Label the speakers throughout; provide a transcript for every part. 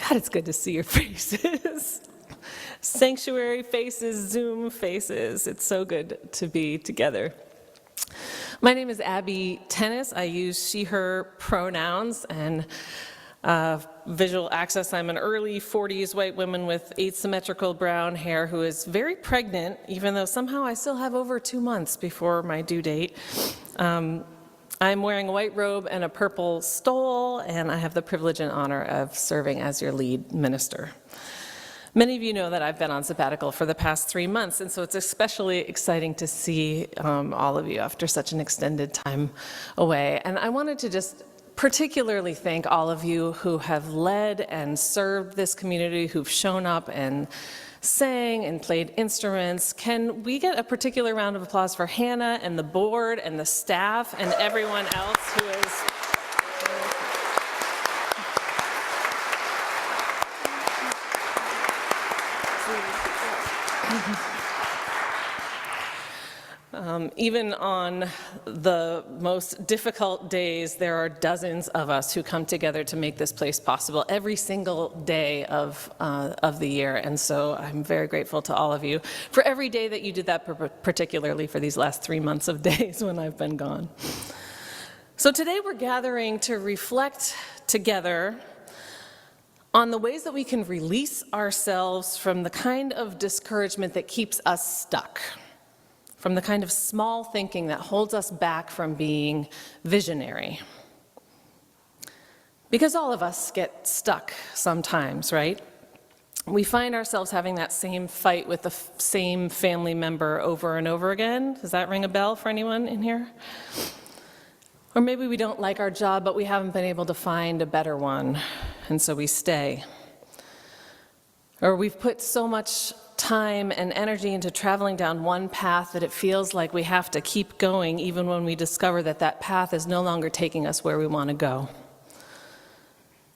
Speaker 1: God, it's good to see your faces. Sanctuary faces, Zoom faces. It's so good to be together. My name is Abbey Tennis. I use she, her pronouns, and visual access. I'm an early 40s white woman with asymmetrical brown hair who is very pregnant, even though somehow I still have over 2 months before my due date. I'm wearing a white robe and a purple stole, and I have the privilege and honor of serving as your lead minister. Many of you know that I've been on sabbatical for the past 3 months, and so it's especially exciting to see all of you after such an extended time away. And I wanted to just particularly thank all of you who have led and served this community, who've shown up and sang and played instruments. Can we get a particular round of applause for Hannah and the board and the staff and everyone else who is... Even on the most difficult days, there are dozens of us who come together to make this place possible every single day of the year. And so I'm very grateful to all of you for every day that you did that, particularly for these last 3 months of days when I've been gone. So today we're gathering to reflect together on the ways that we can release ourselves from the kind of discouragement that keeps us stuck, from the kind of small thinking that holds us back from being visionary. Because all of us get stuck sometimes, right? We find ourselves having that same fight with the same family member over and over again. Does that ring a bell for anyone in here? Or maybe we don't like our job, but we haven't been able to find a better one, and so we stay. Or we've put so much time and energy into traveling down one path that it feels like we have to keep going even when we discover that that path is no longer taking us where we want to go.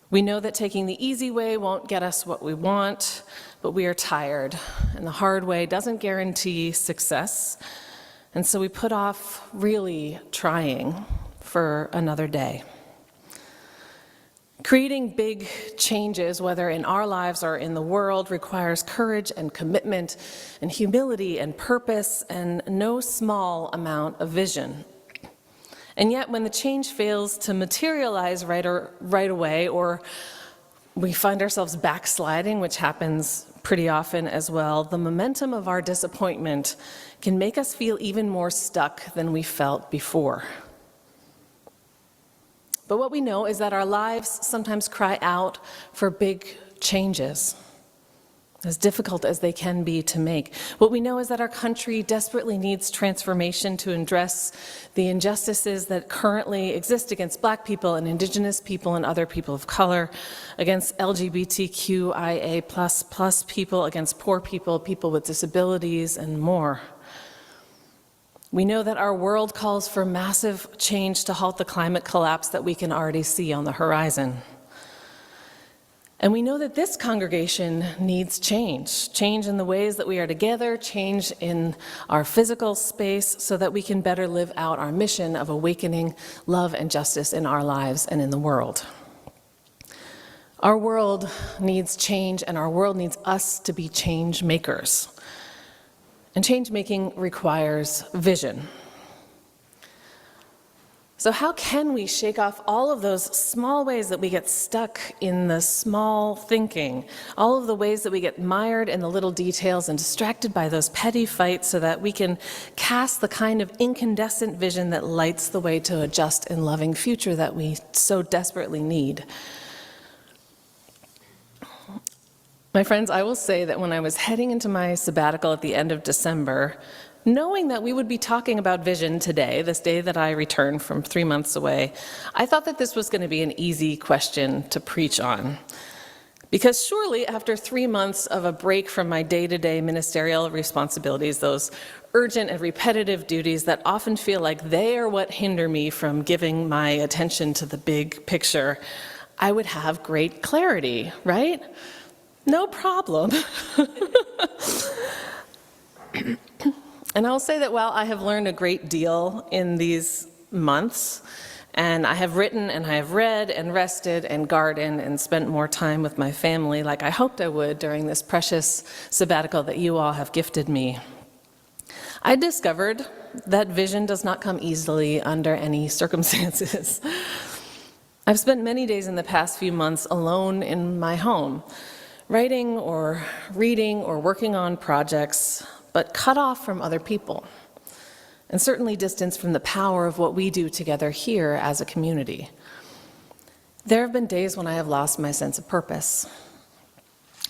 Speaker 1: We know that taking the easy way won't get us what we want, but we are tired, and the hard way doesn't guarantee success, and so we put off really trying for another day. Creating big changes, whether in our lives or in the world, requires courage and commitment and humility and purpose and no small amount of vision. And yet when the change fails to materialize right away, or we find ourselves backsliding, which happens pretty often as well, the momentum of our disappointment can make us feel even more stuck than we felt before. But what we know is that our lives sometimes cry out for big changes, as difficult as they can be to make. What we know is that our country desperately needs transformation to address the injustices that currently exist against Black people and Indigenous people and other people of color, against LGBTQIA++ people, against poor people, people with disabilities, and more. We know that our world calls for massive change to halt the climate collapse that we can already see on the horizon. And we know that this congregation needs change in the ways that we are together, change in our physical space, so that we can better live out our mission of awakening love and justice in our lives and in the world. Our world needs change, and our world needs us to be change makers. And change-making requires vision. So how can we shake off all of those small ways that we get stuck in the small thinking, all of the ways that we get mired in the little details and distracted by those petty fights, so that we can cast the kind of incandescent vision that lights the way to a just and loving future that we so desperately need? My friends, I will say that when I was heading into my sabbatical at the end of December, knowing that we would be talking about vision today, this day that I returned from 3 months away, I thought that this was going to be an easy question to preach on. Because surely after 3 months of a break from my day-to-day ministerial responsibilities, those urgent and repetitive duties that often feel like they are what hinder me from giving my attention to the big picture, I would have great clarity, right? No problem. And I'll say that while I have learned a great deal in these months, And I have written and I have read and rested and gardened and spent more time with my family like I hoped I would during this precious sabbatical that you all have gifted me. I discovered that vision does not come easily under any circumstances. I've spent many days in the past few months alone in my home, writing or reading or working on projects, but cut off from other people, and certainly distanced from the power of what we do together here as a community. There have been days when I have lost my sense of purpose.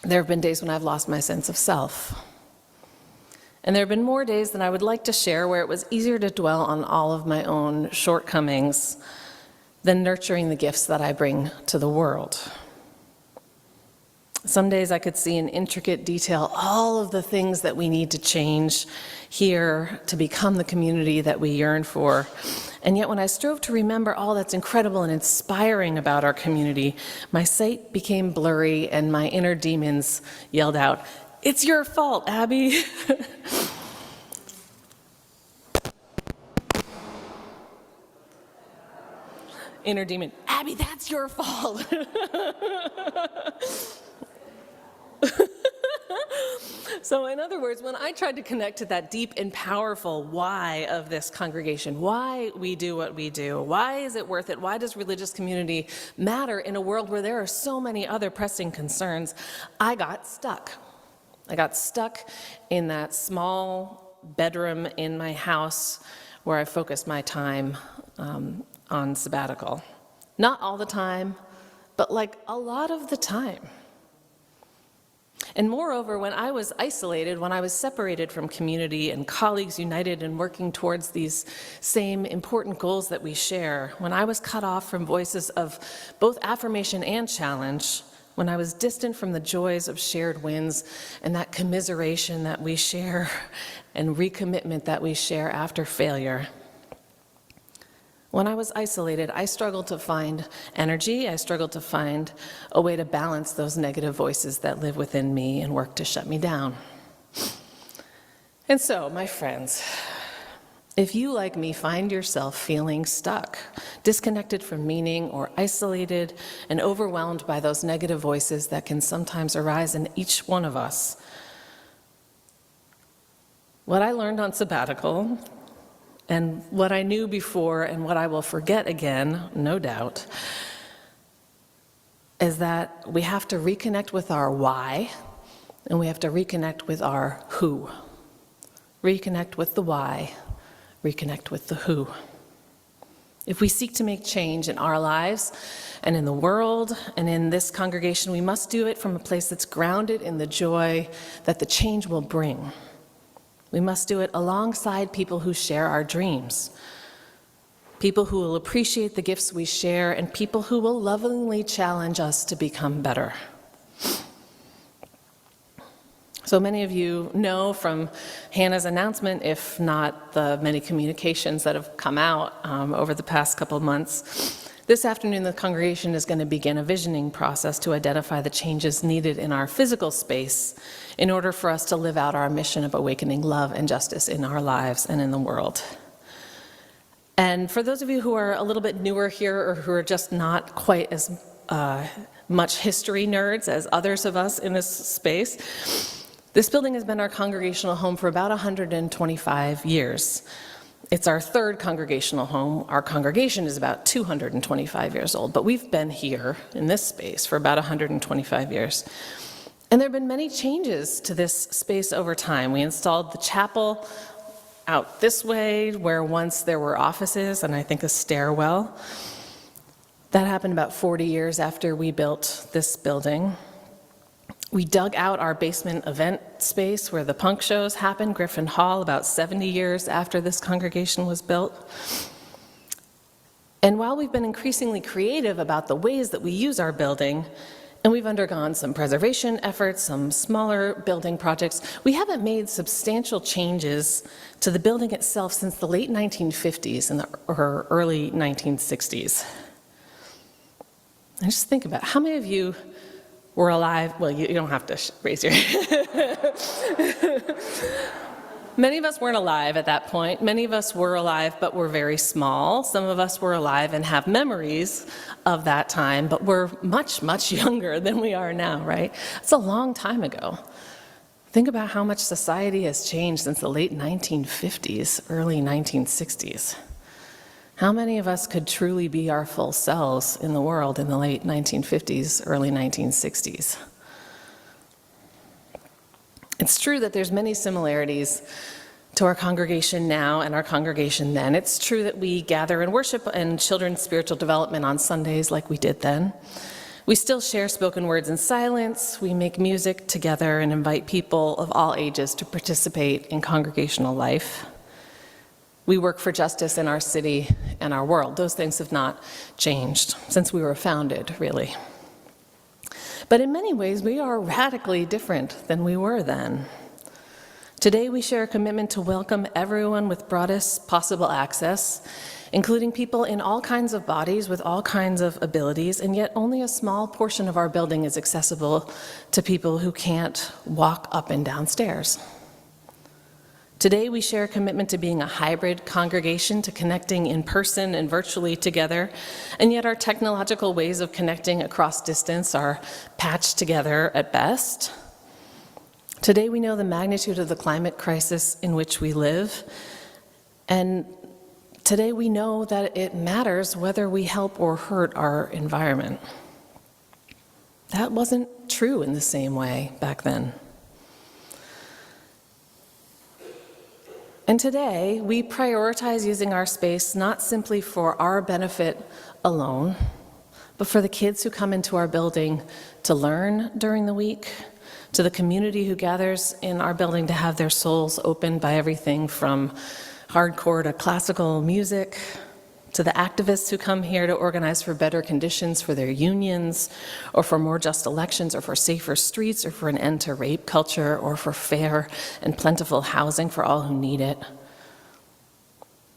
Speaker 1: There have been days when I've lost my sense of self. And there have been more days than I would like to share where it was easier to dwell on all of my own shortcomings than nurturing the gifts that I bring to the world. Some days I could see in intricate detail all of the things that we need to change here to become the community that we yearn for. And yet when I strove to remember all that's incredible and inspiring about our community, my sight became blurry and my inner demons yelled out, "It's your fault, Abbey." Inner demon, "Abbey, that's your fault." So in other words, when I tried to connect to that deep and powerful why of this congregation, why we do what we do, why is it worth it, why does religious community matter in a world where there are so many other pressing concerns, I got stuck. I got stuck in that small bedroom in my house where I focused my time on sabbatical. Not all the time, but like a lot of the time. And moreover, when I was isolated, when I was separated from community and colleagues united in working towards these same important goals that we share, when I was cut off from voices of both affirmation and challenge, when I was distant from the joys of shared wins and that commiseration that we share and recommitment that we share after failure, when I was isolated, I struggled to find energy, I struggled to find a way to balance those negative voices that live within me and work to shut me down. And so, my friends, if you, like me, find yourself feeling stuck, disconnected from meaning, or isolated and overwhelmed by those negative voices that can sometimes arise in each one of us, what I learned on sabbatical, and what I knew before and what I will forget again, no doubt, is that we have to reconnect with our why, and we have to reconnect with our who. Reconnect with the why, reconnect with the who. If we seek to make change in our lives and in the world and in this congregation, we must do it from a place that's grounded in the joy that the change will bring. We must do it alongside people who share our dreams, people who will appreciate the gifts we share, and people who will lovingly challenge us to become better. So many of you know from Hannah's announcement, if not the many communications that have come out over the past couple of months, this afternoon the congregation is going to begin a visioning process to identify the changes needed in our physical space in order for us to live out our mission of awakening love and justice in our lives and in the world. And for those of you who are a little bit newer here or who are just not quite as much history nerds as others of us in this space, this building has been our congregational home for about 125 years. It's our third congregational home. Our congregation is about 225 years old, but we've been here in this space for about 125 years. And there have been many changes to this space over time. We installed the chapel out this way, where once there were offices and I think a stairwell. That happened about 40 years after we built this building. We dug out our basement event space where the punk shows happened, Griffin Hall, about 70 years after this congregation was built. And while we've been increasingly creative about the ways that we use our building, and we've undergone some preservation efforts, some smaller building projects, we haven't made substantial changes to the building itself since the late 1950s or early 1960s. And just think about it. How many of you were alive? Well, you don't have to raise your hand. Many of us weren't alive at that point. Many of us were alive, but were very small. Some of us were alive and have memories of that time, but we're much, much younger than we are now, right? It's a long time ago. Think about how much society has changed since the late 1950s, early 1960s. How many of us could truly be our full selves in the world in the late 1950s, early 1960s? It's true that there's many similarities to our congregation now and our congregation then. It's true that we gather in worship and children's spiritual development on Sundays like we did then. We still share spoken words in silence. We make music together and invite people of all ages to participate in congregational life. We work for justice in our city and our world. Those things have not changed since we were founded, really. But in many ways, we are radically different than we were then. Today, we share a commitment to welcome everyone with broadest possible access, including people in all kinds of bodies with all kinds of abilities, and yet only a small portion of our building is accessible to people who can't walk up and down stairs. Today, we share a commitment to being a hybrid congregation, to connecting in person and virtually together, and yet our technological ways of connecting across distance are patched together at best. Today, we know the magnitude of the climate crisis in which we live, and today we know that it matters whether we help or hurt our environment. That wasn't true in the same way back then. And today, we prioritize using our space not simply for our benefit alone, but for the kids who come into our building to learn during the week, to the community who gathers in our building to have their souls opened by everything from hardcore to classical music, to the activists who come here to organize for better conditions for their unions, or for more just elections, or for safer streets, or for an end to rape culture, or for fair and plentiful housing for all who need it.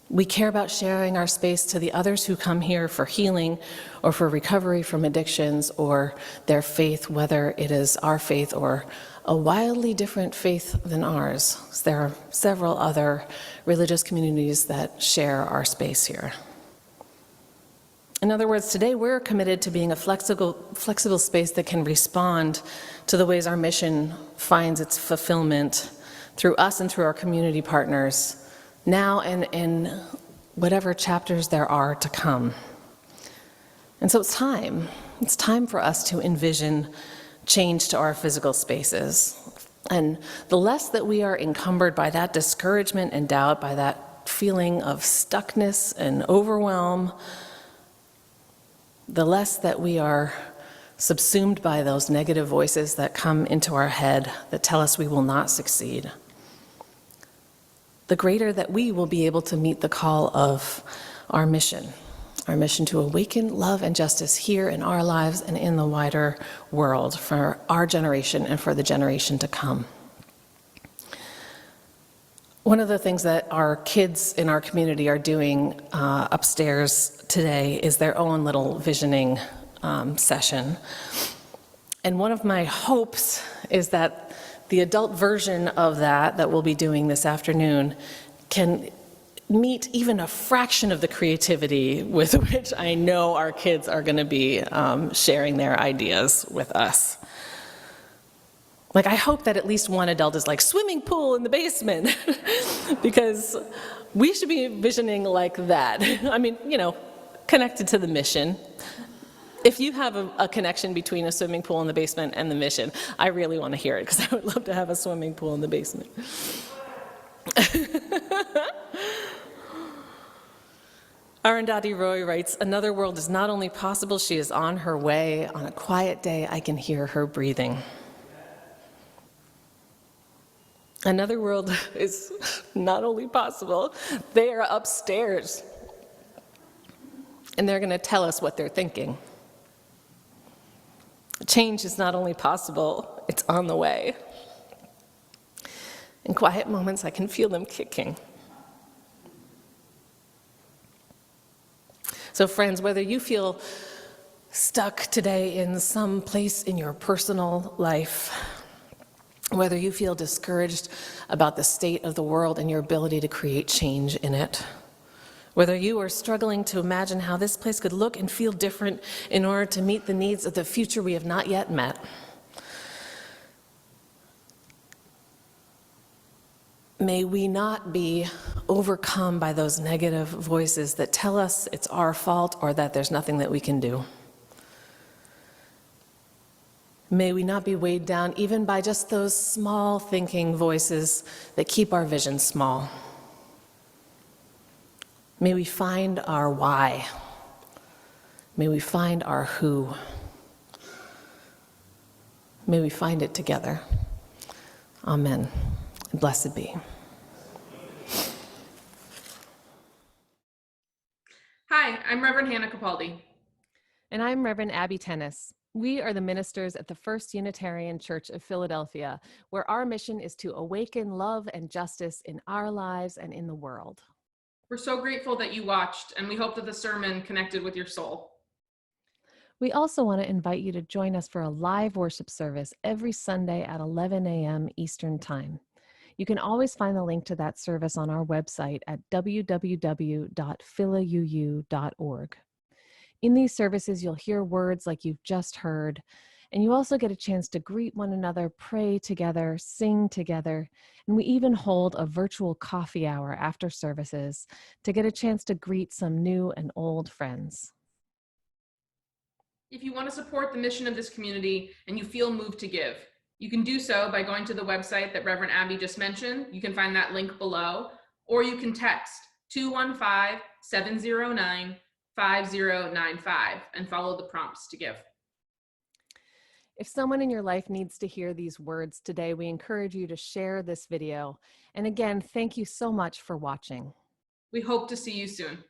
Speaker 1: We care about sharing our space to the others who come here for healing, or for recovery from addictions, or their faith, whether it is our faith or a wildly different faith than ours. There are several other religious communities that share our space here. In other words, today we're committed to being a flexible space that can respond to the ways our mission finds its fulfillment through us and through our community partners, now and in whatever chapters there are to come. And so it's time for us to envision change to our physical spaces. And the less that we are encumbered by that discouragement and doubt, by that feeling of stuckness and overwhelm, the less that we are subsumed by those negative voices that come into our head that tell us we will not succeed, the greater that we will be able to meet the call of our mission to awaken love and justice here in our lives and in the wider world for our generation and for the generation to come. One of the things that our kids in our community are doing upstairs today is their own little visioning session. And one of my hopes is that the adult version of that we'll be doing this afternoon can meet even a fraction of the creativity with which I know our kids are going to be sharing their ideas with us. Like, I hope that at least one adult is like, swimming pool in the basement, because we should be envisioning like that. I mean, connected to the mission. If you have a connection between a swimming pool in the basement and the mission, I really want to hear it, because I would love to have a swimming pool in the basement. Arundhati Roy writes, "Another world is not only possible, she is on her way. On a quiet day, I can hear her breathing." Another world is not only possible, they are upstairs. And they're going to tell us what they're thinking. Change is not only possible, it's on the way. In quiet moments, I can feel them kicking. So friends, whether you feel stuck today in some place in your personal life, Whether you feel discouraged about the state of the world and your ability to create change in it. Whether you are struggling to imagine how this place could look and feel different in order to meet the needs of the future we have not yet met. May we not be overcome by those negative voices that tell us it's our fault or that there's nothing that we can do. May we not be weighed down even by just those small thinking voices that keep our vision small. May we find our why. May we find our who. May we find it together. Amen. Blessed be.
Speaker 2: Hi, I'm Reverend Hannah Capaldi.
Speaker 1: And I'm Reverend Abbey Tennis. We are the ministers at the First Unitarian Church of Philadelphia, where our mission is to awaken love and justice in our lives and in the world.
Speaker 2: We're so grateful that you watched, and we hope that the sermon connected with your soul.
Speaker 1: We also want to invite you to join us for a live worship service every Sunday at 11 a.m. Eastern Time. You can always find the link to that service on our website at www.philauu.org. In these services, you'll hear words like you've just heard, and you also get a chance to greet one another, pray together, sing together, and we even hold a virtual coffee hour after services to get a chance to greet some new and old friends.
Speaker 2: If you want to support the mission of this community and you feel moved to give, you can do so by going to the website that Reverend Abbey just mentioned. You can find that link below, or you can text 215-709-5095 and follow the prompts to give.
Speaker 1: If someone in your life needs to hear these words today, we encourage you to share this video. And again, thank you so much for watching.
Speaker 2: We hope to see you soon.